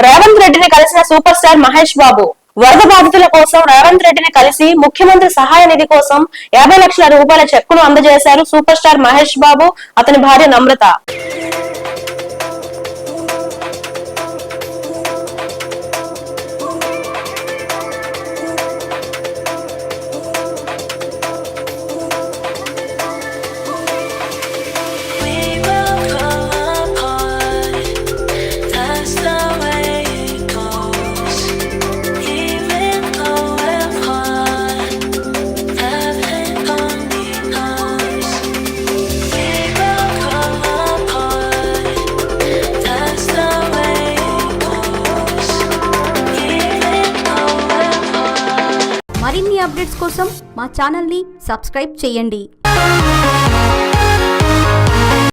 రేవంత్ రెడ్డిని కలిసిన super star Mahesh Babu. వరద బాధితుల కోసం రేవంత్ రెడ్డిని కలిసి ముఖ్యమంత్రి సహాయ నిధి కోసం 50 లక్షల రూపాయల చెక్కును అందజేశారు సూపర్ స్టార్ మహేష్ బాబు, అతని భార్య నమ్రత. మరిన్ని అప్డేట్స్ కోసం మా ఛానల్ని సబ్స్క్రైబ్ చేయండి.